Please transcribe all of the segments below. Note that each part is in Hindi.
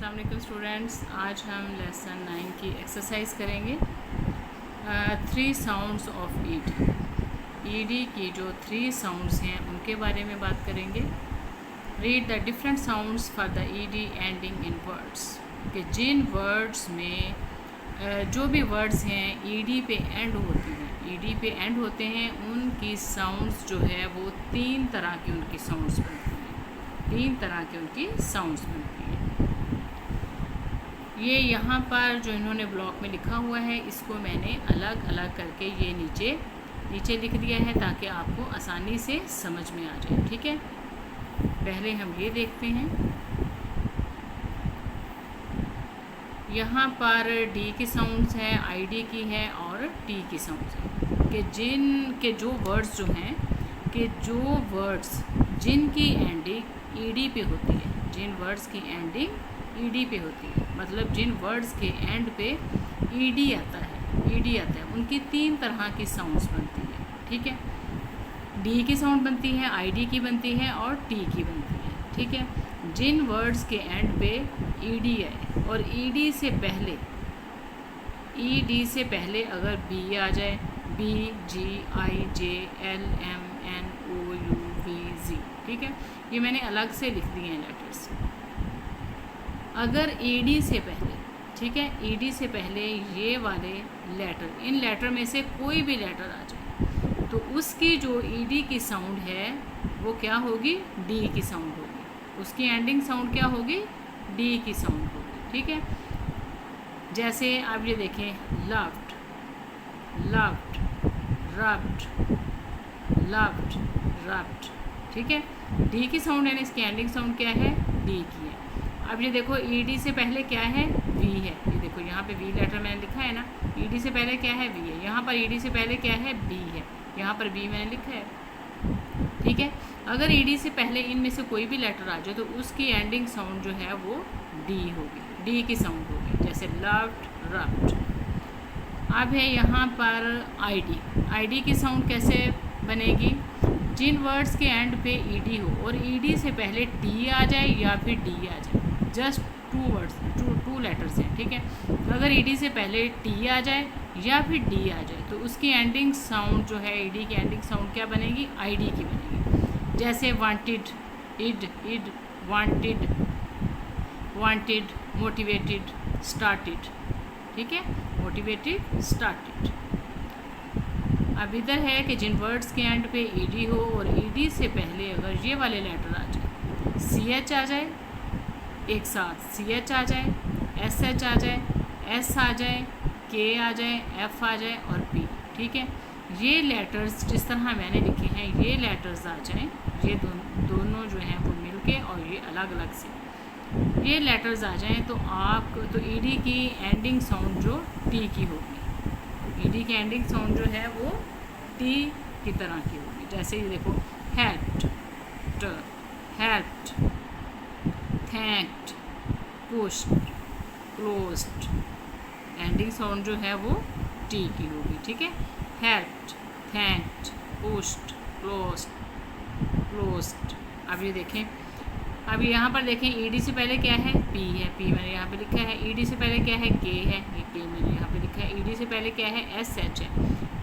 अस्सलाम वालेकुम स्टूडेंट्स। आज हम लेसन 9 की एक्सरसाइज करेंगे। 3 साउंड्स ऑफ ईडी की जो 3 साउंड्स हैं उनके बारे में बात करेंगे। Read the different sounds for the ED ending in words, कि जिन वर्ड्स में जो भी वर्ड्स हैं ईडी पे एंड होते हैं उनकी साउंड्स जो है वो 3 तरह की उनकी साउंड्स बनती हैं। 3 तरह की उनकी साउंड्स बनती हैं। ये यहाँ पर जो इन्होंने ब्लॉक में लिखा हुआ है इसको मैंने अलग अलग करके ये नीचे लिख दिया है ताकि आपको आसानी से समझ में आ जाए। ठीक है, पहले हम ये देखते हैं। यहाँ पर डी की साउंड्स है, आईडी की है और टी की साउंड्स है, कि जिनके जो वर्ड्स जो हैं कि जो वर्ड्स जिनकी एंडिंग ईडी पे होती है, जिन वर्ड्स की एंडिंग ईडी पे होती है, मतलब जिन वर्ड्स के एंड पे ईडी आता है उनकी 3 तरह की साउंड्स बनती है। ठीक है, डी की साउंड बनती है, आईडी की बनती है और टी की बनती है। ठीक है, जिन वर्ड्स के एंड पे ईडी है और ईडी से पहले अगर बी आ जाए, B, G, I, J, L, M, N, O, U, V, G. ठीक है, ये मैंने अलग से लिख दिए हैं लेटर्स। अगर ईडी से पहले, ठीक है, ईडी से पहले ये वाले लेटर, इन लेटर में से कोई भी लेटर आ जाए तो उसकी जो ईडी की साउंड है वो क्या होगी, डी की साउंड होगी। उसकी एंडिंग साउंड क्या होगी, डी की साउंड होगी। ठीक है, जैसे आप ये देखें, लव्ड, रब्ड। ठीक है, डी की साउंड यानी इसकी एंडिंग साउंड क्या है, डी की है। अब ये देखो ईडी से पहले क्या है, वी है। ये देखो यहाँ पे वी लेटर मैंने लिखा है ना, ईडी से पहले क्या है, वी है। यहाँ पर ईडी से पहले क्या है, बी है। यहाँ पर बी मैंने लिखा है। ठीक है, अगर ईडी से पहले इनमें से कोई भी लेटर आ जाए तो उसकी एंडिंग साउंड जो है वो डी होगी, डी की साउंड होगी। जैसे लव्ड, रब्ड। अब है यहाँ पर आईडी की साउंड कैसे बनेगी, जिन वर्ड्स के एंड पे ईडी हो और ईडी से पहले टी आ जाए या फिर डी आ जाए, जस्ट 2 वर्ड्स, 2 लेटर्स हैं। ठीक है, अगर ईडी से पहले टी आ जाए या फिर डी आ जाए तो उसकी एंडिंग साउंड जो है, ईडी की एंडिंग साउंड क्या बनेगी, आईडी की बनेगी। जैसे wanted, id, wanted, motivated, started. ठीक है, मोटिवेटेड, स्टार्टेड। अब इधर है कि जिन वर्ड्स के एंड पे ईडी हो और ईडी से पहले अगर ये वाले लेटर आ जाए, सी एच आ जाए, एक साथ सी एच आ जाए, एस एच आ जाए, एस आ जाए, के आ जाए, एफ आ जाए और पी। ठीक है, ये लेटर्स जिस तरह मैंने लिखे हैं ये लेटर्स आ जाएं, ये दोनों जो हैं वो मिलके और ये अलग अलग से ये लेटर्स आ जाएं तो आपको तो ईडी की एंडिंग साउंड जो टी की होगी, ईडी की एंडिंग साउंड जो है वो टी की तरह की होगी। जैसे ये देखो, helped, thanked, pushed, closed, ending sound जो है वो टी की होगी। ठीक है, हेल्प्ड, थैंक्ड, पुश्ड, क्लोज्ड। अब ये देखें, अब यहाँ पर देखें ईडी से पहले क्या है, पी है, पी मैंने यहाँ पे लिखा है। ईडी से पहले क्या है, के है, ये के मैंने यहाँ पे लिखा है। ईडी से पहले क्या है, एस एच है,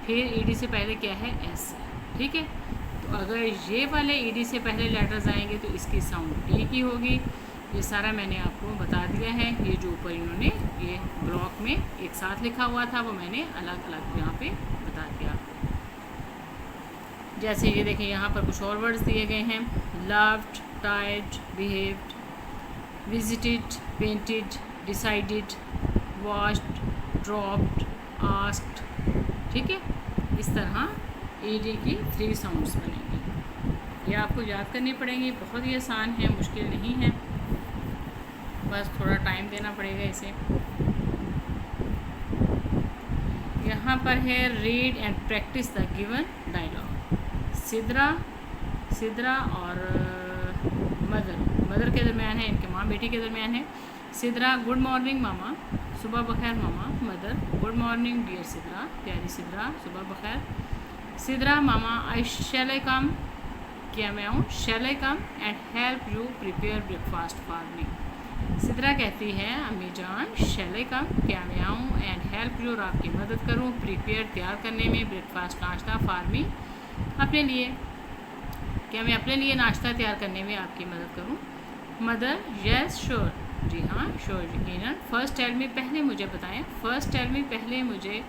फिर ईडी से पहले क्या है, एस है। ठीक है, तो अगर ये वाले ईडी से पहले लेटर्स आएंगे तो इसकी साउंड टी की होगी। ये सारा मैंने आपको बता दिया है। ये जो ऊपर इन्होंने ये ब्लॉक में एक साथ लिखा हुआ था वो मैंने अलग अलग यहाँ पे बता दिया आपको। जैसे ये देखें, यहाँ पर कुछ और वर्ड्स दिए गए हैं, loved, tired, behaved, visited, painted, decided, washed, dropped, asked. ठीक है, इस तरह ईडी की 3 साउंड्स बनेंगी। ये आपको याद करनी पड़ेंगी, बहुत ही आसान है, मुश्किल नहीं है, बस थोड़ा टाइम देना पड़ेगा इसे। यहाँ पर है read and practise the given dialogue. Sidra और मदर के दरमियान है, इनके माँ बेटी के दरमियान है। Sidra, good morning mama. सुबह बखैर मामा। Mother, good morning dear Sidra, प्यारी सिद्रा, सुबह बखैर। सिद्रा, मामा, आई शैल आई कम, क्या मैं आऊँ, shall I come and help you prepare breakfast for me. Sidra कहती है अम्मी जान शैल आई कम, क्या मैं आऊँ एंड हेल्प यू, और आपकी मदद करूँ, प्रिपेयर तैयार करने में, ब्रेकफास्ट नाश्ता फॉर मी, अपने लिए, क्या मैं अपने लिए नाश्ता तैयार करने में आपकी मदद करूँ। मदर यस श्योर, जी हाँ श्योर यकीनन। फर्स्ट टेल मी, पहले मुझे बताएं, फर्स्ट टेल मी, पहले मुझे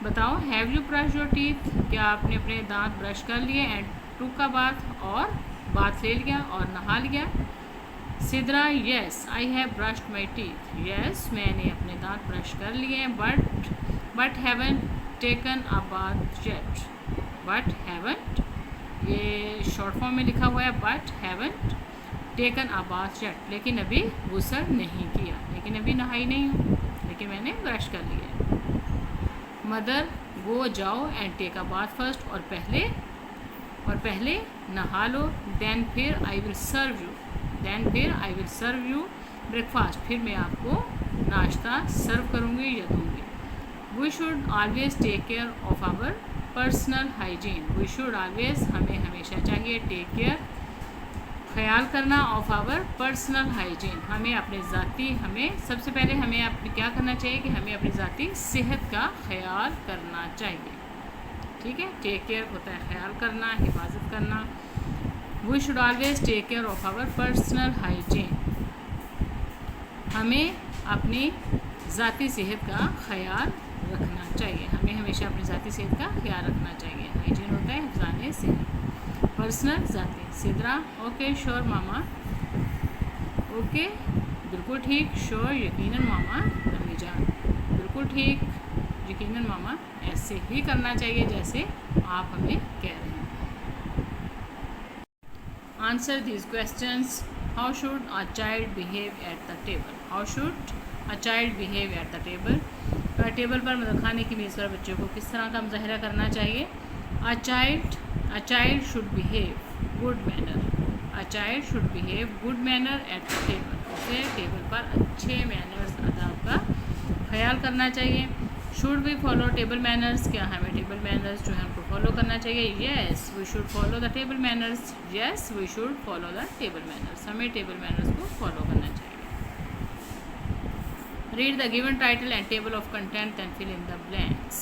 बताओ। Have you brush your teeth, क्या आपने अपने दांत ब्रश कर लिए, एंड टूक का बाथ, और बाथ ले लिया और नहा लिया। Sidra yes I have brushed my teeth, yes मैंने अपने दांत ब्रश कर लिए हैं, but haven't taken a bath yet, but haven't, ये शॉर्ट फॉर्म में लिखा हुआ है, but haven't taken a bath yet, लेकिन अभी गुस्ल नहीं किया, लेकिन अभी नहाई नहीं हूँ, लेकिन मैंने ब्रश कर लिया है। मदर गो जाओ and take a bath first, और पहले नहा लो, देन फिर I will serve you, then फिर I will serve you breakfast, फिर मैं आपको नाश्ता सर्व करूँगी या दूँगी। We should always take care of our personal hygiene, we should always, हमें हमेशा चाहिए, टेक केयर ख्याल करना, ऑफ आवर पर्सनल हाइजीन, हमें अपने ज़ाती, हमें सबसे पहले हमें अपने क्या करना चाहिए कि हमें अपनी ज़ाती सेहत का ख्याल करना चाहिए। ठीक है, टेक केयर होता है ख्याल करना, हिफाजत करना। We should always take care of our personal hygiene, हमें अपनी ज़ाती सेहत का ख्याल रखना चाहिए, हमें हमेशा अपनी ज़ाती सेहत का ख्याल रखना चाहिए। हाइजीन होता है हिफाज़ाने सेहत, पर्सनल ज़ाती। सिद्रा ओके श्योर मामा, ओके बिल्कुल ठीक, श्योर यकीनन मामा, अम्मी जान बिल्कुल ठीक यकीनन मामा, ऐसे ही करना चाहिए जैसे आप हमें कह रहे हैं। Answer these questions. How should a child behave eight the table, how should a child behave eight the table, table पर मतलब खाने की मेज़ पर बच्चों को किस तरह का मुजाहरा करना चाहिए। A child should behave good manner, a child should behave good manner at the table, उसे टेबल पर अच्छे मैनर्स अदाब का ख्याल करना चाहिए। Should we follow table manners, क्या हमें टेबल मैनर्स जो है उनको फॉलो करना चाहिए। Yes we should follow the table manners, yes we should follow the table manners, हमें टेबल मैनर्स को फॉलो करना चाहिए। Read the given title and table of content and fill in the blanks.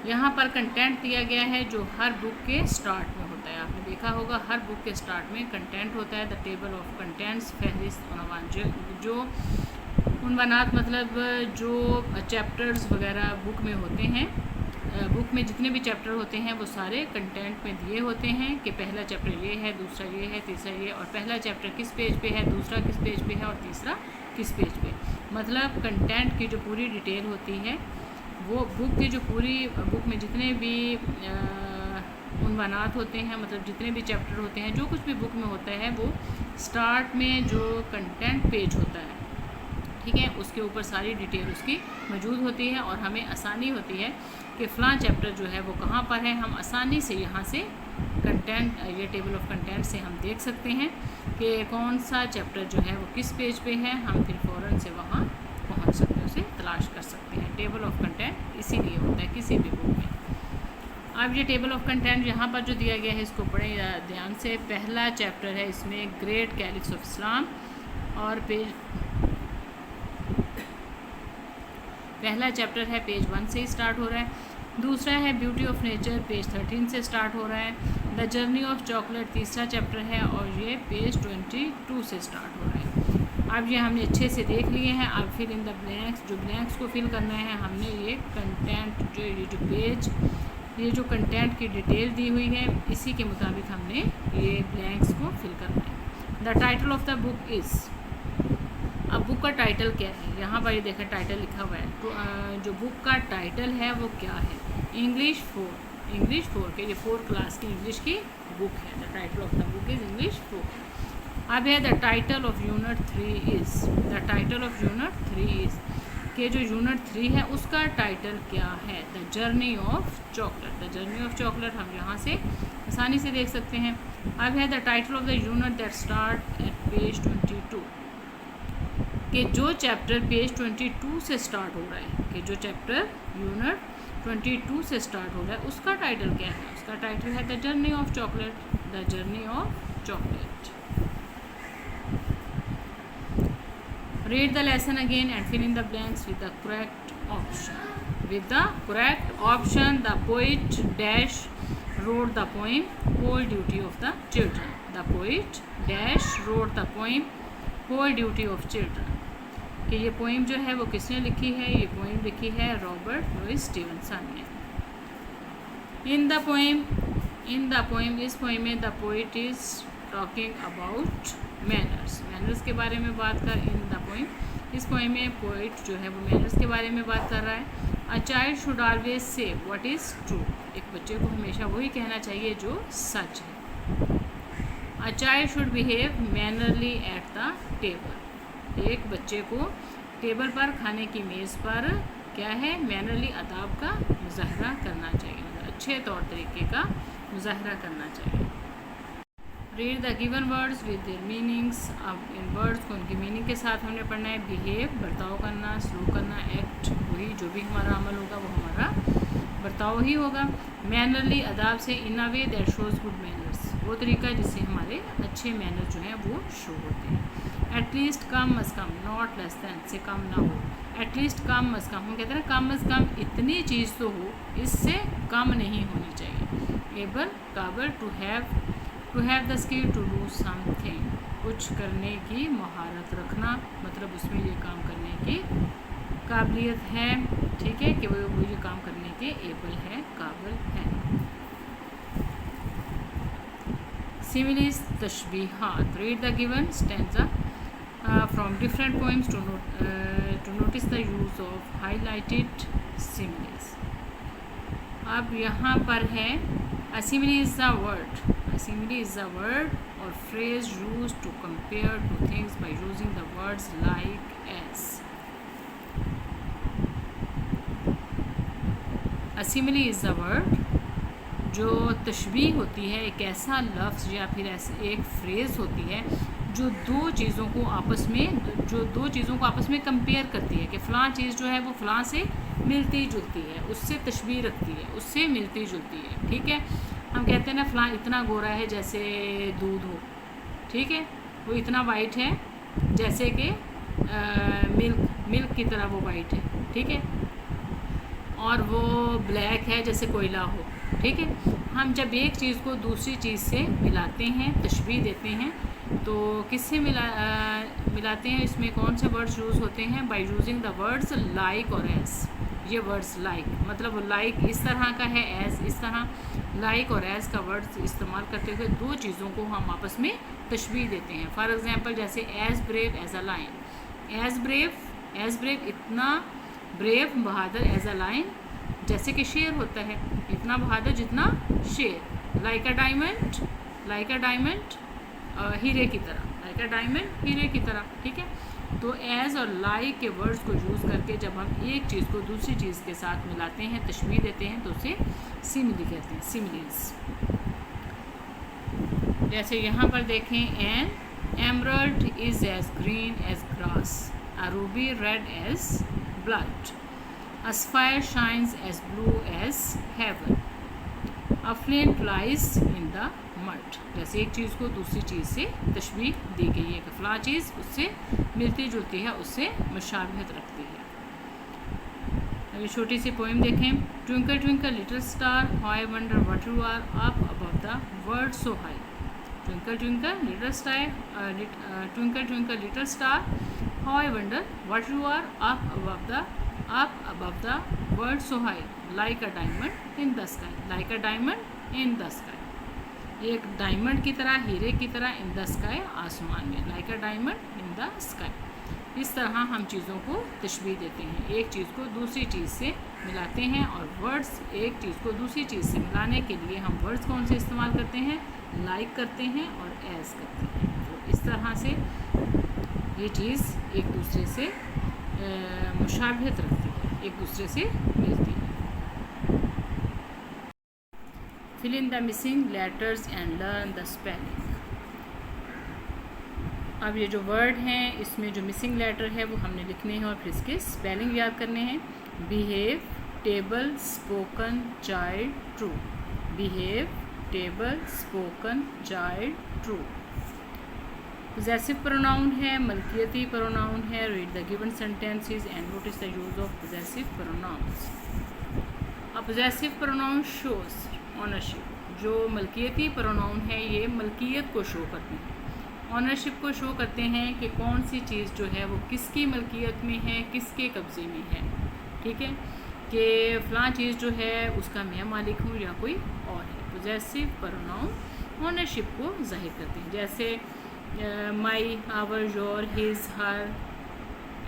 यहाँ पर कंटेंट दिया गया है जो हर बुक के स्टार्ट में होता है, आपने देखा होगा हर बुक के स्टार्ट में कंटेंट होता है। द टेबल ऑफ कंटेंट्स, फहरिस्त उनवान, जो उनवानात मतलब जो चैप्टर्स वगैरह बुक में होते हैं, बुक में जितने भी चैप्टर होते हैं वो सारे कंटेंट में दिए होते हैं कि पहला चैप्टर ये है, दूसरा ये है, तीसरा ये, और पहला चैप्टर किस पेज पे है, दूसरा किस पेज पे है और तीसरा किस पेज पे। मतलब कंटेंट की जो पूरी डिटेल होती है वो बुक की जो पूरी बुक में जितने भी उनवानात होते हैं, मतलब जितने भी चैप्टर होते हैं, जो कुछ भी बुक में होता है वो स्टार्ट में जो कंटेंट पेज होता है, ठीक है, उसके ऊपर सारी डिटेल उसकी मौजूद होती है और हमें आसानी होती है कि फ़लाँ चैप्टर जो है वो कहाँ पर है। हम आसानी से यहाँ से कंटेंट, ये टेबल ऑफ कंटेंट से हम देख सकते हैं कि कौन सा चैप्टर जो है वो किस पेज पे है, हम फिर फ़ौरन से वहाँ पहुँच सकते हैं, उसे तलाश कर सकते हैं। टेबल ऑफ कंटेंट इसीलिए होता है किसी भी बुक में। अब ये टेबल ऑफ कंटेंट यहाँ पर जो दिया गया है इसको पढ़ें ध्यान से। पहला चैप्टर है इसमें ग्रेट कैलिक्स ऑफ इस्लाम, और पहला चैप्टर है पेज 1 से स्टार्ट हो रहा है। दूसरा है ब्यूटी ऑफ नेचर, पेज 13 से स्टार्ट हो रहा है। द जर्नी ऑफ चॉकलेट तीसरा चैप्टर है और ये पेज 22 से स्टार्ट हो रहा है। अब ये हमने अच्छे से देख लिए हैं। अब फिल इन द ब्लैंक्स, जो ब्लैंक्स को फिल करना है हमने ये कंटेंट जो ये जो पेज, ये जो कंटेंट की डिटेल दी हुई है इसी के मुताबिक हमने ये ब्लैंक्स को फिल करना है। The title of the book is, अब बुक का टाइटल क्या है, यहाँ पर ये देखें टाइटल लिखा हुआ है। तो जो बुक का टाइटल है वो क्या है, इंग्लिश 4 के, ये 4 क्लास की इंग्लिश की बुक है। The title of the book is English 4। अब है the title of unit 3 is, the title of unit 3 is के जो यूनिट 3 है उसका टाइटल क्या है, the journey of chocolate. The journey of chocolate हम यहाँ से आसानी से देख सकते हैं। अब है the title of the unit that start at page 22, कि जो चैप्टर पेज 22 से स्टार्ट हो रहा है, कि जो चैप्टर यूनिट 22 से स्टार्ट हो रहा है उसका टाइटल क्या है, उसका टाइटल है the journey of chocolate. The journey of chocolate. Read the lesson again and fill in the blanks with the correct option. With the correct option, the poet dash wrote the poem Whole Duty of the Children. The poet dash wrote the poem Whole Duty of Children. कि ये पोइम जो है वो किसने लिखी है? ये पोइम लिखी है रॉबर्ट लुइस स्टीवनसन ने. इन द पोइम इस पोइम में the poet is talking about manners के बारे में बात कर. इन द पोइम इस पोइम में पोइट जो है वो मैनर्स के बारे में बात कर रहा है. A child should always say what is true. एक बच्चे को हमेशा वही कहना चाहिए जो सच है. A child should behave mannerly at the table. एक बच्चे को टेबल पर खाने की मेज़ पर क्या है? मैनरली अदाब का मुजाहरा करना चाहिए, मतलब अच्छे तौर तरीके का मुजाहरा करना चाहिए. Read the given words with their meanings. अब इन वर्ड्स को उनकी मीनिंग के साथ हमने पढ़ना है. बिहेव बर्ताव करना, सलूक करना, एक्ट वही जो भी हमारा अमल होगा वो हमारा बर्ताव ही होगा. मैनरली अदाब से in a way that shows good manners, वो तरीका जिससे हमारे अच्छे मैनर जो हैं वो शो होते हैं. एटलीस्ट कम अज़ कम, नॉट लेस दैन, से कम ना हो. एटलीस्ट कम अज़ कम, हम कहते हैं ना कम अज़ कम इतनी चीज़ तो हो, इससे कम नहीं होनी चाहिए. एबल काबल, to have the skill to do something, कुछ करने की महारत रखना, मतलब उसमें ये काम करने की काबिलियत है. ठीक है कि वो ये काम करने के एबल है, काबिल है. सिमिलीज तशबीहात. Read the given stanza from different poems to notice the use of highlighted similes. अब यहाँ पर है a simile is a word. A simile is a word or phrase used to compare two things by using the words like, as. A simile is a word जो तशबीह होती है, एक ऐसा लफ्ज़ या फिर ऐसे एक फ्रेज़ होती है जो दो चीज़ों को आपस में कंपेयर करती है कि फ़लाँ चीज़ जो है वो फ़लाँ से मिलती जुलती है, उससे तशबीह रखती है, उससे मिलती जुलती है. ठीक है, हम कहते हैं ना फ़लाँ इतना गोरा है जैसे दूध हो. ठीक है, वो इतना वाइट है जैसे कि मिल्क की तरह वो वाइट है. ठीक है, और वो ब्लैक है जैसे कोयला हो. ठीक है, हम जब एक चीज़ को दूसरी चीज़ से मिलाते हैं, तशबीह देते हैं, तो किससे मिलाते हैं? इसमें कौन से वर्ड्स यूज़ होते हैं? By using the words like और एज. ये वर्ड्स लाइक मतलब लाइक इस तरह का है, एज इस तरह. लाइक और एज का वर्ड्स इस्तेमाल करते हुए दो चीज़ों को हम आपस में तशबीह देते हैं. फॉर एग्जांपल जैसे as brave as a lion. As brave इतना ब्रेव बहादुर, एज अ लाइन जैसे कि शेर होता है, इतना बहादुर जितना शेर. लाइक अ डायमंड हीरे की तरह. लाइक अ डायमंड हीरे की तरह. ठीक है, तो एज और लाइक के वर्ड्स को यूज़ करके जब हम एक चीज़ को दूसरी चीज़ के साथ मिलाते हैं, तशबीह देते हैं, तो उसे सिमिली कहते हैं, सिमिलीज. जैसे यहाँ पर देखें, an emerald is as green as grass, a ruby red as blood, a spire shines as blue as heaven, a flint lies in the mud. जैसे एक चीज़ को दूसरी चीज़ से तशबीह दी गई है कि फ़लाँ चीज़ उससे मिलती जुलती है, उससे मुशाबहत रखती है. अभी छोटी सी पोइम देखें. Twinkle twinkle little star, how I wonder what you are up above the world so high. Twinkle twinkle little star, how I wonder what you are up above the world so high, like a diamond in the sky. Like a diamond in the sky, एक डायमंड की तरह, हीरे की तरह, इन द स्काई आसमान में. Like a diamond in the sky. इस तरह हम चीज़ों को तशबीह देते हैं, एक चीज़ को दूसरी चीज़ से मिलाते हैं. और वर्ड्स, एक चीज़ को दूसरी चीज़ से मिलाने के लिए हम वर्ड्स कौन से इस्तेमाल करते हैं? लाइक करते हैं और एज करते हैं. तो इस तरह से ये चीज़ एक दूसरे से मुशाबहत रखती है, एक दूसरे से मिलती है. Fill in the missing letters and learn the spelling. अब ये जो वर्ड हैं इसमें जो मिसिंग लेटर है वो हमने लिखने हैं और फिर इसके स्पेलिंग याद करने हैं. Behave, table, spoken, child, true. Behave, table, spoken, child, true. Possessive pronoun है, मलकियती प्रोनाउन है। Read the given sentences and notice the use of possessive pronouns. A possessive pronoun shows ownership. जो मलकियती प्रोनाउन है ये मलकियत को शो करते हैं, ऑनरशिप को शो करते हैं कि कौन सी चीज़ जो है वो किसकी मलकियत में है, किसके कब्ज़े में है। ठीक है, कि फ़लाँ चीज़ जो है उसका मैं मालिक हूँ या कोई और है। पोजेसिव प्रोनाउन ऑनरशिप को जाहिर करते हैं, जैसे my, our, your, his, her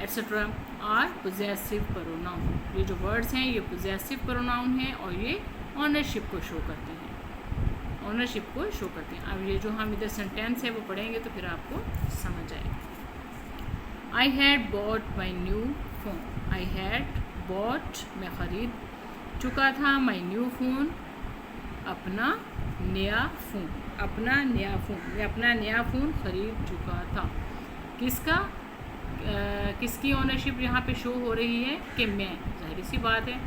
etcetera are possessive pronoun. ये जो वर्ड्स हैं ये पोजेसिव प्रोनाउन हैं और ये ऑनरशिप को शो करते हैं, ऑनरशिप को शो करते हैं। अब ये जो हम इधर सेंटेंस है वो पढ़ेंगे तो फिर आपको समझ आएगा। I had bought my new phone. I had bought, मैं ख़रीद चुका था, माई न्यू फ़ोन, अपना नया फ़ोन, अपना नया फ़ोन, मैं अपना नया फ़ोन ख़रीद चुका था। किसका किसकी ओनरशिप यहाँ पे शो हो रही है कि मैं, जाहिर सी बात है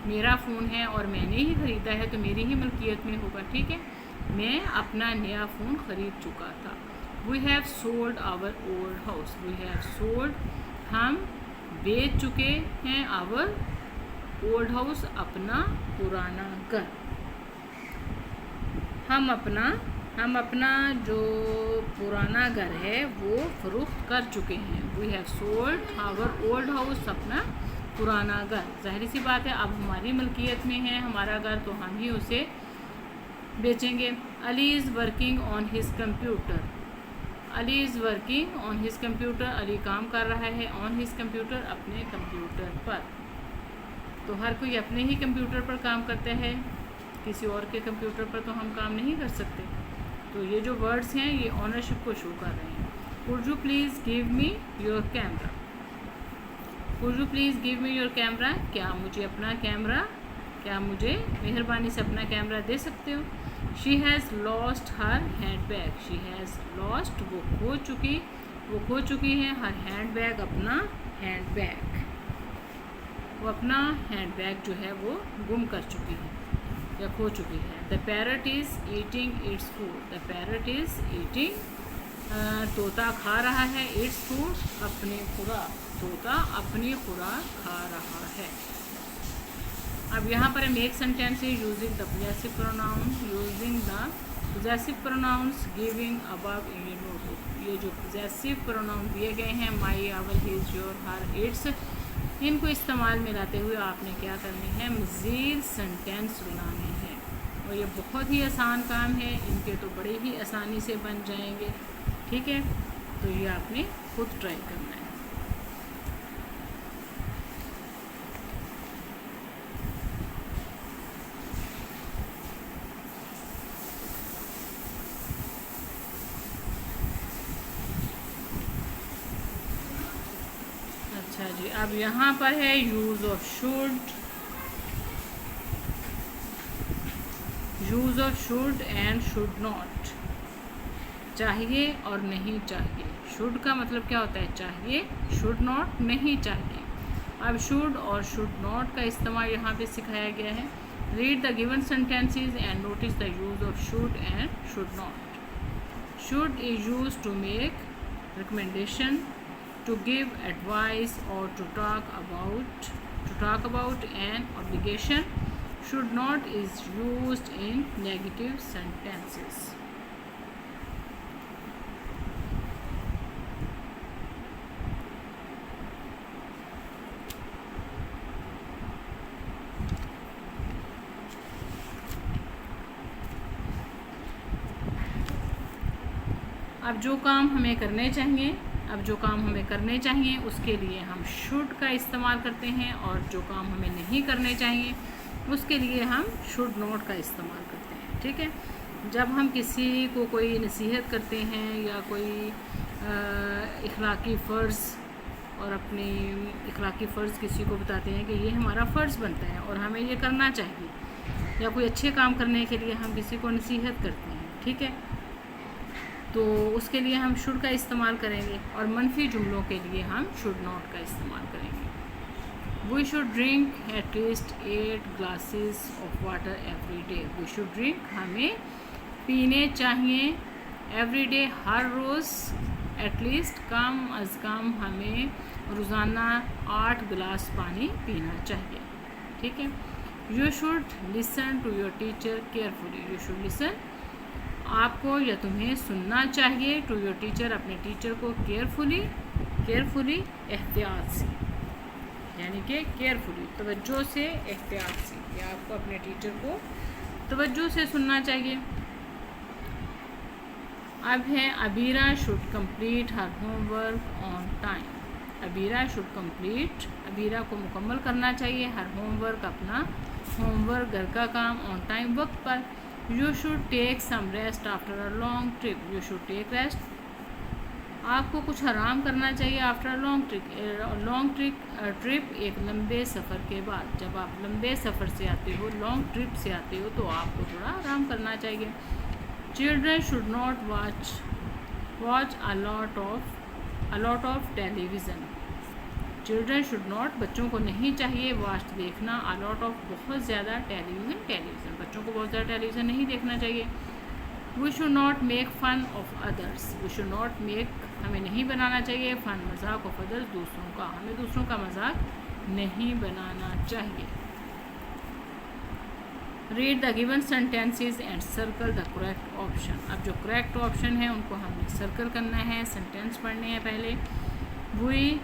मेरा फ़ोन है और मैंने ही ख़रीदा है तो मेरी ही मलकियत में होगा। ठीक है, मैं अपना नया फ़ोन ख़रीद चुका था। We have sold our old house. We have sold, हम बेच चुके हैं, आवर ओल्ड हाउस, अपना पुराना घर। हम अपना जो पुराना घर है वो फ़रोख्त कर चुके हैं। We have sold our old house, अपना पुराना घर। ज़ाहिर सी बात है अब हमारी मलकियत में है हमारा घर तो हम ही उसे बेचेंगे। Ali is working on his computer. Ali is working on his computer, Ali काम कर रहा है ऑन हिज कंप्यूटर, अपने कंप्यूटर पर। तो हर कोई अपने ही कंप्यूटर पर काम करता है, किसी और के कंप्यूटर पर तो हम काम नहीं कर सकते। तो ये जो वर्ड्स हैं ये ऑनरशिप को शो कर रहे हैं। Could you please give me your camera. Could you please give me your camera, क्या मुझे अपना कैमरा, क्या मुझे मेहरबानी से अपना कैमरा दे सकते हो। She has lost her hand bag. She has lost, वो खो चुकी है, हर हैंड बैग, अपना हैंड बैग, वो अपना हैंड बैग जो है वो गुम कर चुकी है या खो चुकी है। The parrot is eating its food. The parrot is eating, तोता खा रहा है, इट्स फूड, अपनी खुराक, तोता अपनी खुराक खा रहा है। अब यहाँ पर हम एक सेंटेंस है using the possessive pronoun, using the possessive pronouns giving above in your notebook. ये जो पोजेसिव प्रोनाउन दिए गए हैं my, our, his, your, her, its, इनको इस्तेमाल में लाते हुए आपने क्या करने हैं, मज़ीद सेंटेंस बनाने हैं। और ये बहुत ही आसान काम है, इनके तो बड़े ही आसानी से बन जाएंगे। ठीक है, तो ये आपने खुद ट्राई करना है। अच्छा जी, अब यहाँ पर है use of should. Use of should and should not, चाहिए और नहीं चाहिए। शुड का मतलब क्या होता है, चाहिए, शुड नॉट, नहीं चाहिए। अब शुड और शुड नॉट का इस्तेमाल यहाँ पे सिखाया गया है। Read the given sentences and notice the use of should and should not. Should is used to make recommendation, to give advice or to talk about an obligation. Should not is used in negative sentences. अब जो काम हमें करने चाहिए उसके लिए हम शुड का इस्तेमाल करते हैं और जो काम हमें नहीं करने चाहिए उसके लिए हम शुड नॉट का इस्तेमाल करते हैं। ठीक है, जब हम किसी को कोई नसीहत करते हैं या कोई इखलाकी फ़र्ज़ और अपनी इखलाकी फ़र्ज़ किसी को बताते हैं कि ये हमारा फ़र्ज़ बनता है और हमें ये करना चाहिए, या कोई अच्छे काम करने के लिए हम किसी को नसीहत करते हैं। ठीक है, तो उसके लिए हम शुड का इस्तेमाल करेंगे और मनफी जुमलों के लिए हम शुड नॉट का इस्तेमाल करेंगे। We should drink at least 8 glasses of water every day. We should drink, हमें पीने चाहिए, एवरी डे, हर रोज़, एटलीस्ट कम अज़ कम हमें रोज़ाना 8 गिलास पानी पीना चाहिए, ठीक है। You should listen to your teacher carefully, you should listen, आपको या तुम्हें सुनना चाहिए, टू योर टीचर, अपने टीचर को, केयरफुली एहतियात से, यानी कि केयरफुली तवज्जो से, एहतियात से, या आपको अपने टीचर को तवज्जो से सुनना चाहिए। अब है Abira should complete her homework on time, Abira should complete, Abira को मुकम्मल करना चाहिए हर होमवर्क, अपना होमवर्क, घर का काम, ऑन टाइम, वक्त पर। You should take some rest after a long trip, you should take rest, आपको कुछ आराम करना चाहिए आफ्टर अ लॉन्ग ट्रिप, एक लंबे सफ़र के बाद। जब आप लंबे सफ़र से आते हो, लॉन्ग ट्रिप से आते हो, तो आपको थोड़ा आराम करना चाहिए। Children should not watch a lot of television, children should not, बच्चों को नहीं चाहिए, वॉच देखना, अ लॉट ऑफ, बहुत ज़्यादा, टेलीविज़न, बच्चों को बहुत ज़्यादा टेलीविज़न नहीं देखना चाहिए। We should not make fun of others, we should not make, हमें नहीं बनाना चाहिए, फ़न, मजाक, ऑफ अदर्स, दूसरों का, हमें दूसरों का मजाक नहीं बनाना चाहिए। Read the given sentences and circle the correct option, अब जो करेक्ट ऑप्शन है उनको हमने सर्कल करना है, सेंटेंस पढ़ने हैं पहले। We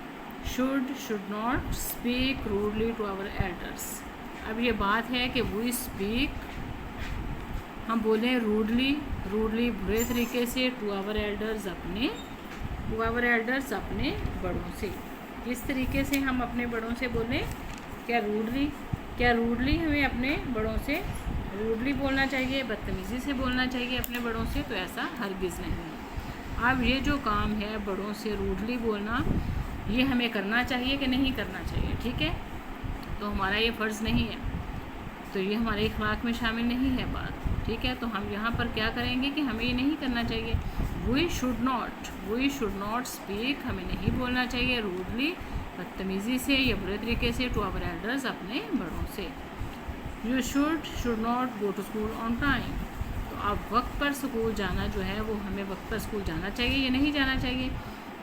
should not speak rudely to our elders, अब ये बात है कि वी स्पीक, हम बोलें रूडली बुरे तरीके से, टू आवर एल्डर्स, अपने बड़ों से, किस तरीके से हम अपने बड़ों से बोलें, क्या रूडली हमें अपने बड़ों से रूडली बोलना चाहिए, बदतमीज़ी से बोलना चाहिए अपने बड़ों से, तो ऐसा हरगिज़ नहीं। अब ये जो काम है बड़ों से रूडली बोलना, ये हमें करना चाहिए कि नहीं करना चाहिए, ठीक है, तो हमारा ये फ़र्ज़ नहीं है, तो ये हमारे अखलाक में शामिल नहीं है बात, ठीक है। तो हम यहाँ पर क्या करेंगे कि हमें ये नहीं करना चाहिए। वी शुड नॉट स्पीक, हमें नहीं बोलना चाहिए रूडली, बदतमीज़ी से या बुरे तरीके से, टू आवर एल्डर्स, अपने बड़ों से। You should not go to school on time, तो अब वक्त पर स्कूल जाना जो है वो हमें वक्त पर स्कूल जाना चाहिए या नहीं जाना चाहिए,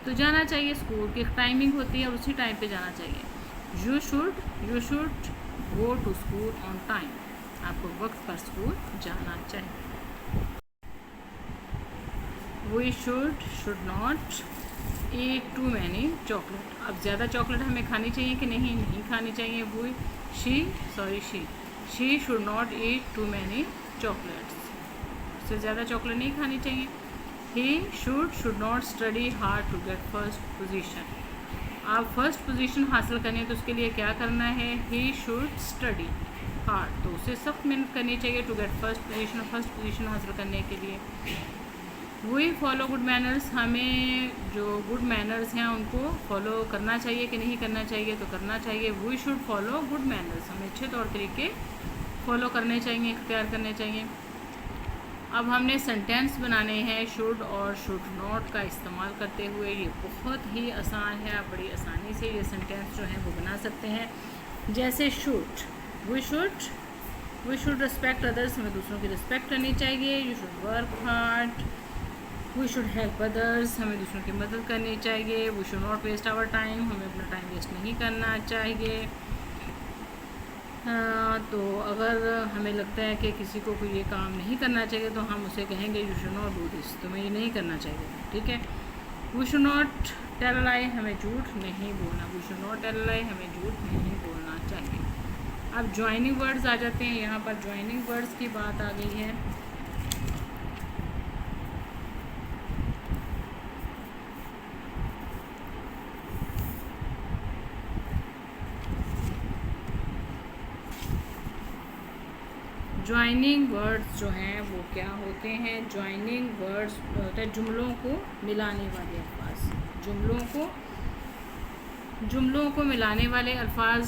तो जाना चाहिए, स्कूल की टाइमिंग होती है और उसी टाइम पे जाना चाहिए। You should go to school on time, आपको वक्त पर स्कूल जाना चाहिए। We should not eat too many chocolate, अब ज़्यादा चॉकलेट हमें खानी चाहिए कि नहीं खानी चाहिए। She should not eat too many chocolates, उससे ज़्यादा चॉकलेट नहीं खानी चाहिए। He should not study hard to get first position, आप फर्स्ट पोजीशन हासिल करनी है तो उसके लिए क्या करना है, ही शुड स्टडी हार्ड, तो उसे सख्त मेहनत करनी चाहिए टू गेट फर्स्ट पोजीशन हासिल करने के लिए। वी फॉलो गुड मैनर्स, हमें जो गुड मैनर्स हैं उनको फॉलो करना चाहिए कि नहीं करना चाहिए, तो करना चाहिए। We should follow good manners, हमें अच्छे तौर तरीके फॉलो करने चाहिए, इख्तियार करने चाहिए। अब हमने सेंटेंस बनाने हैं शुड और शुड नॉट का इस्तेमाल करते हुए, ये बहुत ही आसान है, आप बड़ी आसानी से ये सेंटेंस जो हैं वो बना सकते हैं। जैसे वी शुड रिस्पेक्ट अदर्स, हमें दूसरों की रिस्पेक्ट करनी चाहिए। You should work hard, we should help others, हमें दूसरों की मदद करनी चाहिए। We should not waste our time, हमें अपना टाइम वेस्ट नहीं करना चाहिए। तो अगर हमें लगता है कि किसी को कोई ये काम नहीं करना चाहिए तो हम उसे कहेंगे you should not do this, तुम्हें ये नहीं करना चाहिए, ठीक है। We should not tell lie, हमें झूठ नहीं बोलना, we should not tell lie, हमें झूठ नहीं बोलना चाहिए। अब ज्वाइनिंग वर्ड्स आ जाते हैं, यहाँ पर ज्वाइनिंग वर्ड्स की बात आ गई है। ज्वाइनिंग वर्ड्स जो हैं वो क्या होते हैं, ज्वाइनिंग वर्ड्स होता है जुमलों को मिलाने वाले अल्फाज, जुमलों को मिलाने वाले अल्फाज।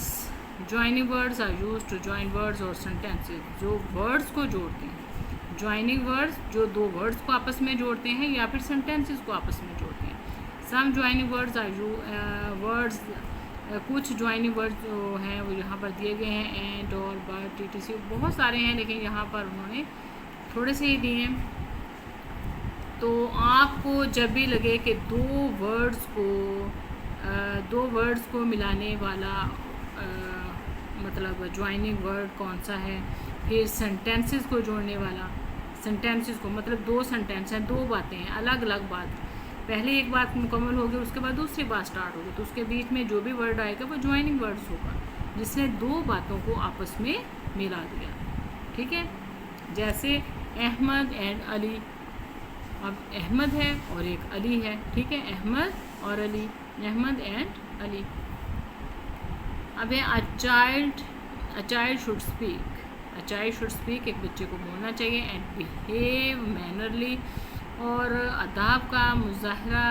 Joining words are used to join words और सेंटेंसेस, जो वर्ड्स को जोड़ते हैं। ज्वाइनिंग वर्ड्स जो दो वर्ड्स को आपस में जोड़ते हैं या फिर सेंटेंसेस को आपस में जोड़ते हैं। सम ज्वाइनिंग वर्ड्स आर वर्ड्स, कुछ ज्वाइनिंग वर्ड्स जो हैं वो यहाँ पर दिए गए हैं, एंड और बट टीटीसी, बहुत सारे हैं लेकिन यहाँ पर उन्होंने थोड़े से ही दिए हैं। तो आपको जब भी लगे कि दो वर्ड्स को मिलाने वाला मतलब ज्वाइनिंग वर्ड कौन सा है, फिर सेंटेंसेस को जोड़ने वाला, सेंटेंसेस को मतलब दो सेंटेंस हैं, दो बातें हैं, अलग अलग बात, पहले एक बात मुकम्मल होगी उसके बाद दूसरी बात स्टार्ट होगी, तो उसके बीच में जो भी वर्ड आएगा वो ज्वाइनिंग वर्ड्स होगा, जिसने दो बातों को आपस में मिला दिया। ठीक है, जैसे अहमद एंड अली, अब अहमद है और एक अली है। ठीक है, अहमद और अली, अहमद एंड अली। अब है a child should speak, a child should speak, एक बच्चे को बोलना चाहिए, एंड बिहेव मैनरली, और अदाब का मुजाहरा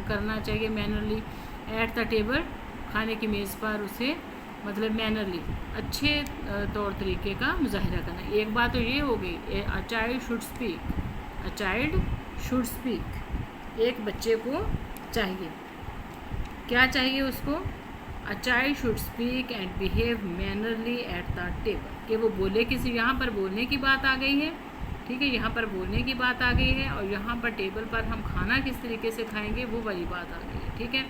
करना चाहिए मैनरली, एट द टेबल, खाने की मेज़ पर उसे मतलब मैनरली अच्छे तौर तरीके का मुजाहरा करना। एक बात तो ये हो गई, a child should speak, a child should speak, एक बच्चे को चाहिए, क्या चाहिए उसको, a child should speak and behave mannerly at the table, कि वो बोले किसी, यहाँ पर बोलने की बात आ गई है। ठीक है, यहाँ पर बोलने की बात आ गई है, और यहाँ पर टेबल पर हम खाना किस तरीके से खाएंगे वो वाली बात आ गई है। ठीक है,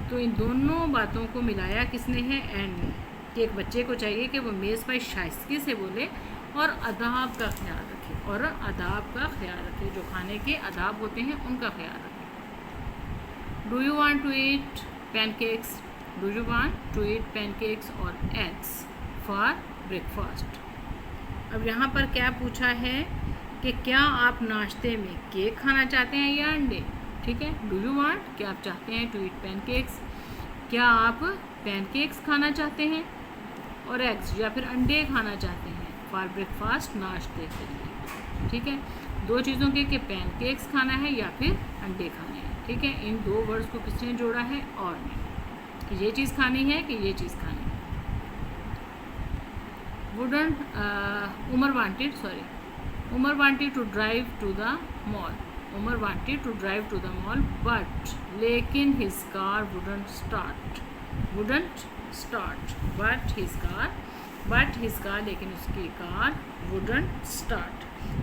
तो इन दोनों बातों को मिलाया किसने है, एंड ने, कि एक बच्चे को चाहिए कि वो मेज़ पर शाइस्तगी से बोले और अदाब का ख्याल रखे, और अदाब का ख्याल रखे, जो खाने के अदाब होते हैं उनका ख्याल रखे। Do you want to eat pancakes, do you want to eat pancakes और एग्स फॉर ब्रेकफास्ट। अब यहाँ पर क्या पूछा है कि क्या आप नाश्ते में केक खाना चाहते हैं या अंडे। ठीक है, डू यू वांट, क्या आप चाहते हैं, टू ईट पैनकेक्स, क्या आप पैनकेक्स खाना चाहते हैं, और एग्स या फिर अंडे खाना चाहते हैं फॉर ब्रेकफास्ट, नाश्ते के लिए। ठीक है, दो चीज़ों के कि पैनकेक्स खाना है या फिर अंडे खाने हैं। ठीक है, इन दो वर्ड्स को किसने जोड़ा है, और ने, कि ये चीज़ खानी है कि ये चीज़ खानी है। Umar wanted to drive to the mall. Umar wanted to drive to the mall, but लेकिन his car wouldn't start. But his car लेकिन उसकी कार wouldn't start.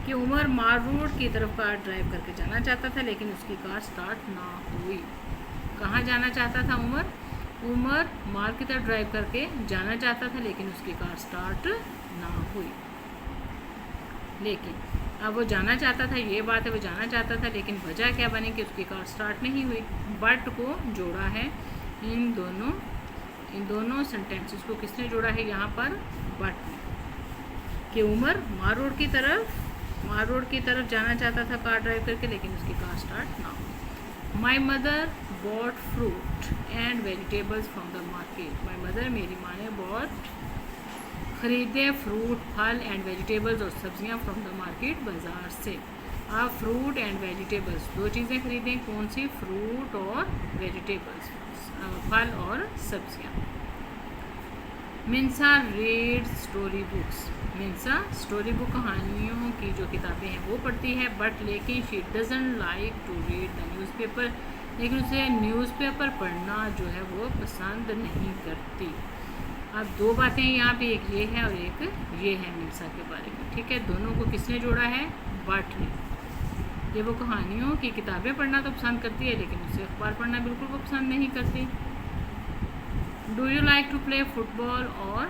कि उमर मार रोड की तरफ कार ड्राइव करके जाना चाहता था लेकिन उसकी कार स्टार्ट ना हुई। कहाँ जाना चाहता था उमर मार की तरफ ड्राइव करके जाना चाहता था लेकिन उसकी कार स्टार्ट ना हुई। लेकिन अब वो जाना चाहता था, ये बात है, वो जाना चाहता था, लेकिन वजह क्या बनी कि उसकी कार स्टार्ट नहीं हुई। बट को जोड़ा है इन दोनों सेंटेंसेस को किसने जोड़ा है यहाँ पर, बट ने, कि उमर मार रोड की तरफ जाना चाहता था कार ड्राइव करके लेकिन उसकी कार स्टार्ट ना हुई। My mother bought fruit and vegetables from the market. My mother, मेरी माँ ने खरीदे फ्रूट, फल एंड वेजिटेबल्स और सब्जियां फ्रॉम द मार्केट, बाज़ार से। आप फ्रूट एंड वेजिटेबल्स, दो चीज़ें खरीदें, कौन सी, फ्रूट और वेजिटेबल्स, फल और सब्जियां। Minsa read story books, Minsa story book, कहानियों की जो किताबें हैं वो पढ़ती है, बट लेकिन she doesn't like to read the newspaper, लेकिन उसे न्यूज़पेपर पढ़ना जो है वो पसंद नहीं करती। अब दो बातें यहाँ पे, एक ये है और एक ये है मिन्सा के बारे में। ठीक है, दोनों को किसने जोड़ा है, बट ने। ये वो कहानियों की किताबें पढ़ना तो पसंद करती है लेकिन उसे अखबार पढ़ना बिल्कुल वो पसंद नहीं करती। Do you like to play football और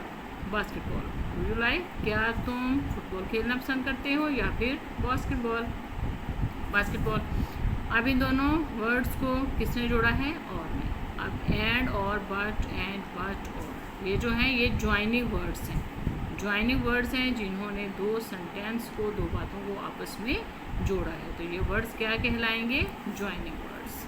बास्केटबॉल, डू यू लाइक, क्या तुम फुटबॉल खेलना पसंद करते हो या फिर बास्केटबॉल। अब इन दोनों वर्ड्स को किसने जोड़ा है, और ने। अब एंड और बट और ये जो हैं ये ज्वाइनिंग वर्ड्स हैं जिन्होंने दो सेंटेंस को, दो बातों को आपस में जोड़ा है, तो ये वर्ड्स क्या कहलाएंगे, joining words.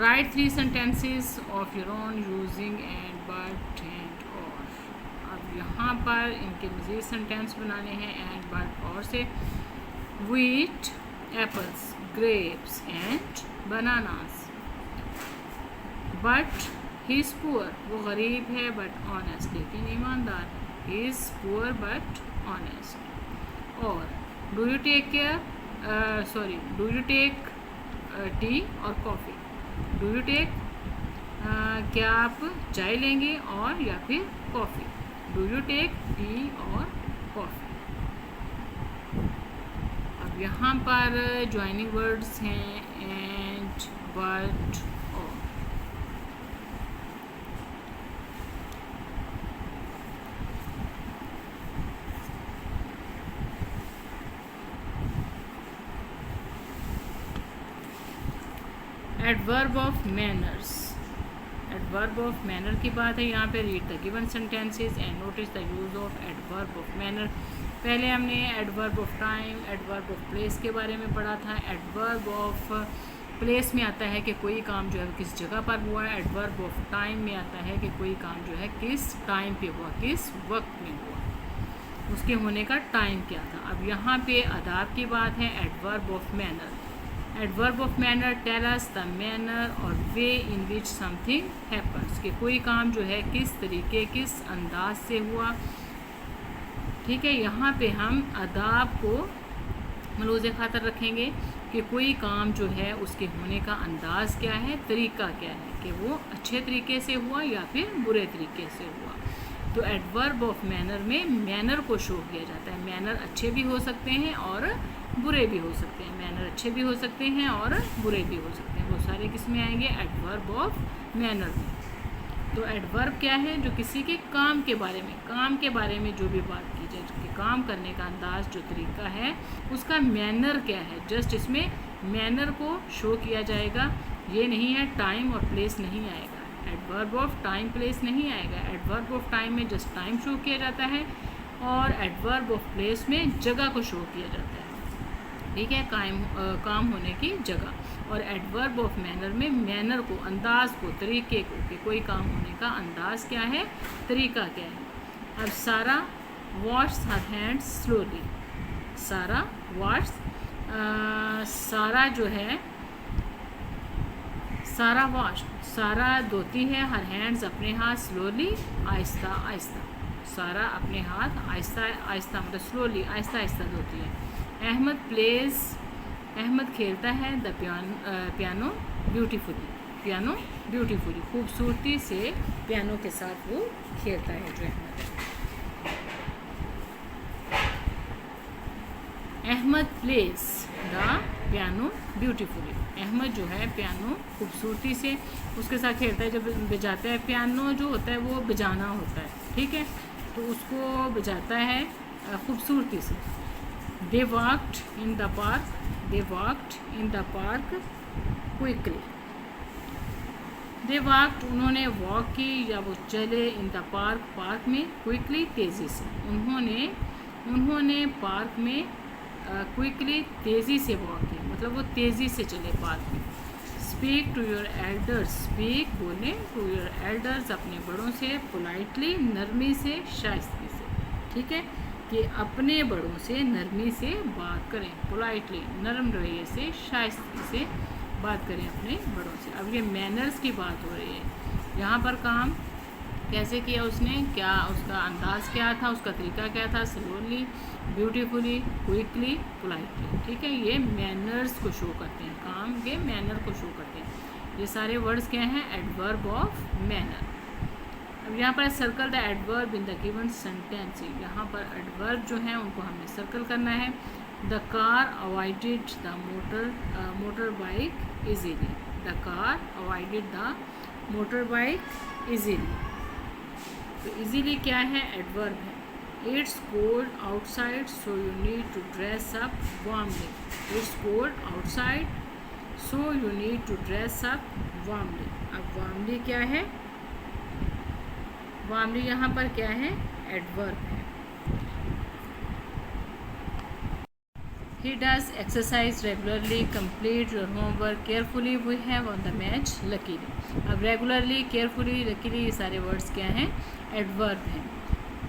Write 3 sentences of your own using and but and और। अब यहाँ पर इनके मज़ीद सेंटेंस बनाने हैं एंड बट और से। Wheat, apples, grapes and bananas. But he is poor, वो गरीब है बट ऑनेस्ट, लेकिन ईमानदार है। He is poor but honest. और डू यू टेक टी और कॉफ़ी, डू यू टेक, क्या आप चाय लेंगे और या फिर coffee, do you take tea और कॉफ़ी। अब यहाँ पर ज्वाइनिंग वर्ड्स हैं एंड, बट, और। Adverb of manners, adverb of manner की बात है यहाँ पे। Read the given sentences and notice the use of adverb of manner. पहले हमने adverb of time, adverb of place के बारे में पढ़ा था। एडवर्ब ऑफ प्लेस में आता है कि कोई काम जो है किस जगह पर हुआ है। एडवर्ब ऑफ टाइम में आता है कि कोई काम जो है किस टाइम पे हुआ, किस वक्त में हुआ, उसके होने का टाइम क्या था। अब यहाँ पे आदाब की बात है। Adverb of manner, adverb of manner tell us the manner और way in which something happens, कि कोई काम जो है किस तरीके, किस अंदाज से हुआ। ठीक है, यहाँ पे हम आदाब को मलूज़ खातर रखेंगे कि कोई काम जो है उसके होने का अंदाज़ क्या है, तरीका क्या है, कि वो अच्छे तरीके से हुआ या फिर बुरे तरीके से हुआ। तो एडवर्ब ऑफ मैनर में मैनर को शो किया जाता है। मैनर अच्छे भी हो सकते हैं और बुरे भी हो सकते हैं। मैनर अच्छे भी हो सकते हैं और बुरे भी हो सकते हैं। वो सारे किस में आएंगे? एडवर्ब ऑफ मैनर में। तो एडवर्ब क्या है? जो किसी के काम के बारे में, काम के बारे में जो भी बात की जाए, कि काम करने का अंदाज, जो तरीका है, उसका मैनर क्या है। जस्ट इसमें मैनर को शो किया जाएगा। ये नहीं है टाइम और प्लेस नहीं आएगा। एडवर्ब ऑफ टाइम प्लेस नहीं आएगा। एडवर्ब ऑफ टाइम में जस्ट टाइम शो किया जाता है और एडवर्ब ऑफ प्लेस में जगह को शो किया जाता है। ठीक है, काम होने की जगह। और एडवर्ब ऑफ मैनर में मैनर को, अंदाज को, तरीके को, कि कोई काम होने का अंदाज क्या है, तरीका क्या है। अब सारा वॉश हर हैंड्स स्लोली। सारा वॉश, सारा जो है, सारा वॉश, सारा धोती है, हर हैंड्स अपने हाथ, स्लोली आहिस्ता आहिस्ता। सारा अपने हाथ आहिस्ता आहिस्ता, मतलब स्लोली आहिस्ता आहिस्ता धोती है। अहमद प्लेज, अहमद खेलता है the piano beautifully. Piano beautifully, खूबसूरती से पियानो के साथ वो खेलता है जो अहमद है। Ahmad plays the piano beautifully. Ahmad जो है पियानो खूबसूरती से उसके साथ खेलता है। जब बजाता है, पियानो जो होता है वो बजाना होता है, ठीक है, तो उसको बजाता है खूबसूरती से। They walked in the park, they walked in the park quickly. They walked, उन्होंने वॉक की या वो चले, इन द पार्क, पार्क में, क्विकली तेज़ी से। उन्होंने पार्क में क्विकली तेज़ी से वॉक की, मतलब वो तेज़ी से चले पार्क में। Speak to your elders, speak बोलें, टू योर एल्डर्स अपने बड़ों से, पोलाइटली नरमी से, शाइस्तगी से। ठीक है, कि अपने बड़ों से नरमी से बात करें, पोलाइटली नरम रवैये से, शाइस्तगी से बात करें अपने बड़ों से। अब ये मैनर्स की बात हो रही है। यहाँ पर काम कैसे किया उसने, क्या उसका अंदाज़ क्या था, उसका तरीका क्या था, स्लोली, ब्यूटीफुली, क्विकली, पोलाइटली। ठीक है, ये मैनर्स को शो करते हैं, काम के मैनर को शो करते हैं। ये सारे वर्ड्स क्या हैं? Adverb of manner. अब यहाँ पर circle the adverb in the given sentence. यहाँ पर एडवर्ब जो हैं उनको हमने सर्कल करना है। The car avoided the motor bike easily. The car avoided the motor bike easily. तो इजीली क्या है? एडवर्ब है। It's cold outside so you need to dress up warmly. It's cold outside so you need to dress up warmly. अब वार्मली क्या है? वार्मली यहाँ पर क्या है? एडवर्ब है। He does exercise regularly. Complete your homework carefully. We have on the match luckily. अब regularly, carefully, luckily ये सारे words क्या हैं? एडवर्ब हैं।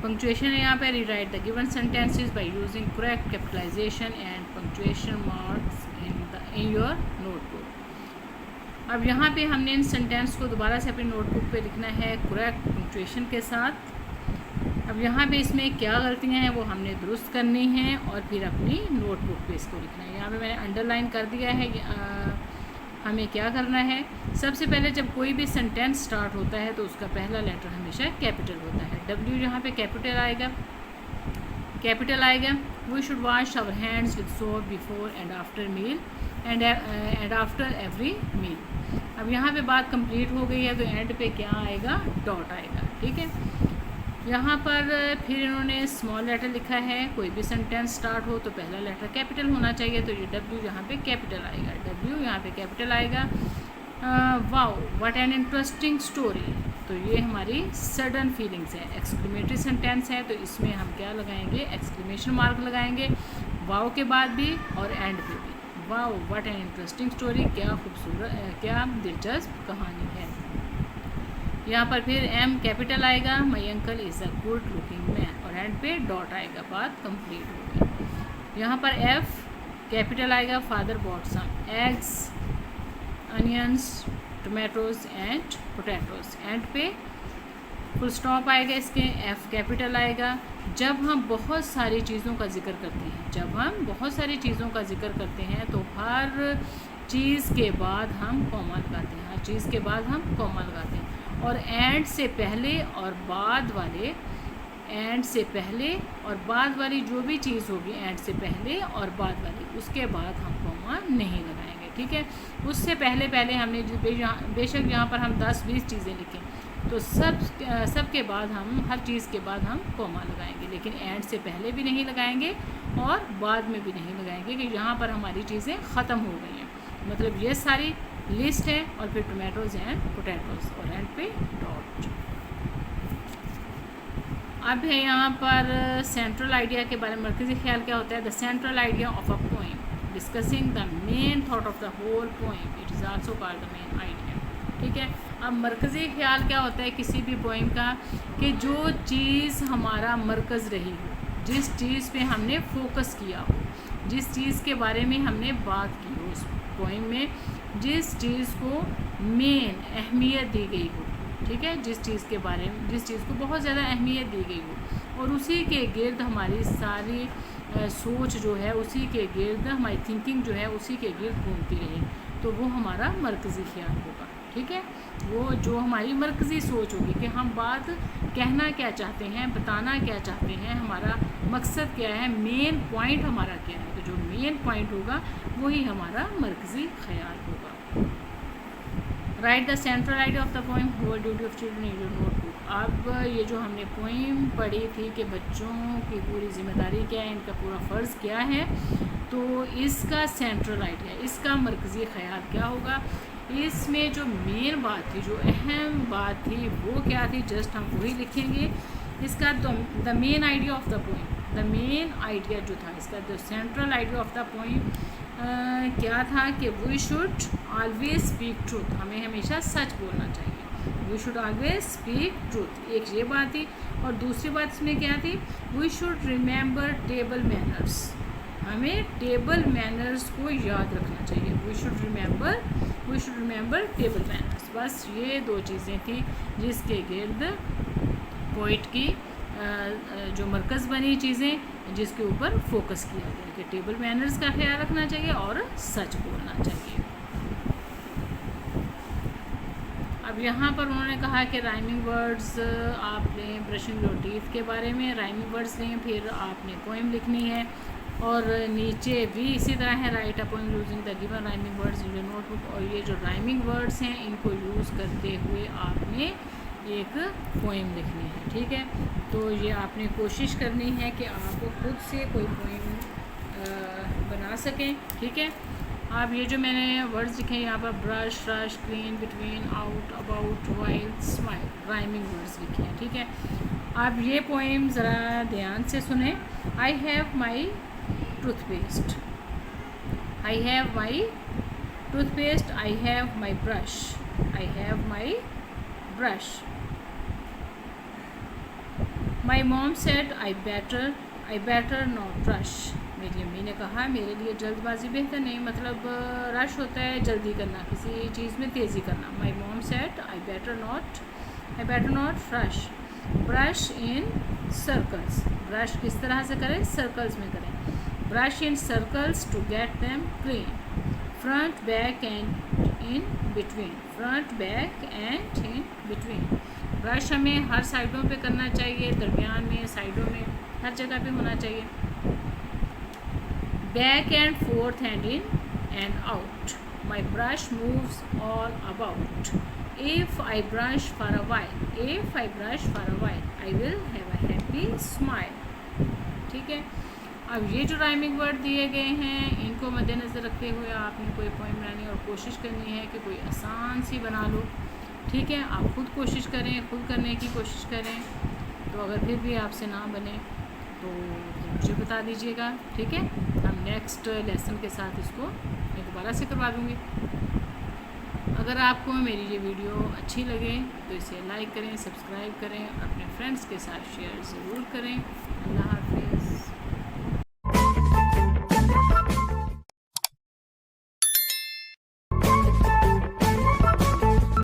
पंक्चुएशन है यहाँ पे। rewrite the given sentences by using correct capitalization and punctuation marks in your notebook. अब यहाँ पे हमने इन सेंटेंस को दोबारा से अपनी नोटबुक पे लिखना है करेक्ट पंक्चुएशन के साथ। अब यहाँ पे इसमें क्या गलतियाँ हैं वो हमने दुरुस्त करनी हैं और फिर अपनी नोटबुक पे इसको लिखना है। यहाँ पे मैंने अंडरलाइन कर दिया है। हमें क्या करना है? सबसे पहले जब कोई भी सेंटेंस स्टार्ट होता है तो उसका पहला लेटर हमेशा कैपिटल होता है। डब्ल्यू यहाँ पे कैपिटल आएगा, कैपिटल आएगा। We should wash our hands with soap before and after meal and after every meal. अब यहाँ पे बात कंप्लीट हो गई है तो एंड पे क्या आएगा, डॉट आएगा, ठीक है। यहाँ पर फिर इन्होंने स्मॉल लेटर लिखा है, कोई भी सेंटेंस स्टार्ट हो तो पहला लेटर कैपिटल होना चाहिए, तो ये डब्ल्यू यहाँ पे कैपिटल आएगा, डब्ल्यू यहाँ पे कैपिटल आएगा। Wow what an interesting story, तो ये हमारी सडन फीलिंग्स है। एक्सक्लेमेटरी सेंटेंस है तो इसमें हम क्या लगाएंगे, एक्सक्लेमेशन मार्क लगाएंगे, वाओ के बाद भी और एंड पे भी। Wow what an interesting story, क्या खूबसूरत, क्या दिलचस्प कहानी है। यहाँ पर फिर एम कैपिटल आएगा, my uncle is a good looking man, और एंड पे डॉट आएगा, बात कंप्लीट हो गई। यहाँ पर एफ कैपिटल आएगा, father bought some eggs, onions, tomatoes and potatoes, end पे फुल स्टॉप आएगा इसके, एफ कैपिटल आएगा। जब हम बहुत सारी चीज़ों का जिक्र करते हैं, जब हम बहुत सारी चीज़ों का जिक्र करते हैं तो हर चीज़ के बाद हम कॉमा लगाते हैं, हर चीज़ के बाद हम कॉमा लगाते हैं, और एंड से पहले और बाद वाले, एंड से पहले और बाद वाली जो भी चीज़ होगी एंड से पहले और बाद वाली, उसके बाद हम कॉमा नहीं लगाएंगे, ठीक है। उससे पहले हमने बेशक यहाँ पर हम 10-20 चीज़ें लिखें तो सब के बाद हम, हर चीज़ के बाद हम कॉमा लगाएंगे, लेकिन एंड से पहले भी नहीं लगाएंगे और बाद में भी नहीं लगाएंगे कि यहाँ पर हमारी चीज़ें ख़त्म हो गई हैं, मतलब ये सारी लिस्ट है। और फिर टोमेटोज एंड पोटैटोज और एंड पे डॉट। अब है यहाँ पर सेंट्रल आइडिया के बारे में, मरकज़ी ख्याल क्या होता है। The central idea of a poem discussing the main thought of the whole poem, it is also called the main idea, ठीक है। अब मरकज़ी ख्याल क्या होता है किसी भी पोएम का, कि जो चीज़ हमारा मरकज़ रही हो, जिस चीज़ पे हमने फोकस किया हो, जिस चीज़ के बारे में हमने बात की हो, उस पोएम में जिस चीज़ को मेन अहमियत दी गई हो, ठीक है, जिस चीज़ के बारे में, जिस चीज़ को बहुत ज़्यादा अहमियत दी गई हो, और उसी के गिर्द हमारी सारी सोच जो है, उसी के गिर्द हमारी थिंकिंग जो है उसी के गिर्द घूमती रहे, तो वो हमारा मरकज़ी ख्याल होगा, ठीक है। वो जो हमारी मरकज़ी सोच होगी कि हम बात कहना क्या चाहते हैं, बताना क्या चाहते हैं, हमारा मकसद क्या है, मेन पॉइंट हमारा क्या है, तो जो मेन पॉइंट होगा वही हमारा मरकज़ी ख्याल होगा। Write the central idea of the poem, whole duty of children in your notebook. अब ये जो हमने पोएम पढ़ी थी कि बच्चों की पूरी जिम्मेदारी क्या है, इनका पूरा फ़र्ज़ क्या है, तो इसका सेंट्रल आइडिया, इसका मरकज़ी ख्याल क्या होगा। इसमें जो मेन बात थी, जो अहम बात थी वो क्या थी, जस्ट हम वही लिखेंगे। इसका the main idea of the poem, the main idea जो था इसका, the central idea of the poem क्या था कि we should always speak truth, हमें हमेशा सच बोलना चाहिए, we should always speak truth, एक ये बात थी। और दूसरी बात इसमें क्या थी, we should remember table manners, हमें टेबल मैनर्स को याद रखना चाहिए, we should remember table manners. बस ये दो चीज़ें थी जिसके गिर्द पोइट की जो मरकज़ बनी चीज़ें, जिसके ऊपर फोकस किया गया कि टेबल मैनर्स का ख्याल रखना चाहिए और सच बोलना चाहिए। अब यहाँ पर उन्होंने कहा कि राइमिंग वर्ड्स आपने ब्रशिंग योर टीथ के बारे में राइमिंग वर्ड्स लें, फिर आपने पोएम लिखनी है, और नीचे भी इसी तरह है, right a poem using the given rhyming words in your notebook. और ये जो राइमिंग वर्ड्स हैं इनको यूज़ करते हुए आपने एक पोएम लिखनी है, ठीक है। तो ये आपने कोशिश करनी है कि आप खुद से कोई पोएम बना सकें, ठीक है। आप ये जो मैंने वर्ड्स लिखे हैं यहाँ पर, brush, rush, clean, between, out, about, while, smile, rhyming words लिखे हैं, ठीक है। आप ये पोएम ज़रा ध्यान से सुने। I have my toothpaste, I have my toothpaste, I have my brush, I have my brush. My mom said I better not rush, मेरी अम्मी ने कहा मेरे लिए जल्दबाजी बेहतर नहीं, मतलब रश होता है जल्दी करना, किसी चीज़ में तेज़ी करना। My mom said I better not rush. Brush in circles, brush किस तरह से करें, सर्कल्स में करें। Brush in circles to get them clean. Front, back and in between, front, back and in between. Brush हमें हर साइडों पे करना चाहिए, दरमियान में, साइडों में, हर जगह पे होना चाहिए। Back and fourth hand in and out, my brush moves all about, if I brush for a while, if I brush for a while, I will have a happy smile. ठीक है, अब ये जो राइमिंग वर्ड दिए गए हैं इनको मद्देनज़र रखते हुए आपने कोई पोएम बनानी और कोशिश करनी है कि कोई आसान सी बना लो। ठीक है, आप खुद कोशिश करें, खुद करने की कोशिश करें। तो अगर फिर भी आपसे ना बने तो मुझे बता दीजिएगा। ठीक है, हम नेक्स्ट लेसन के साथ इसको मैं दोबारा से करवा दूँगी। अगर आपको मेरी ये वीडियो अच्छी लगे तो इसे लाइक करें, सब्सक्राइब करें, अपने फ्रेंड्स के साथ शेयर ज़रूर करें। अल्लाह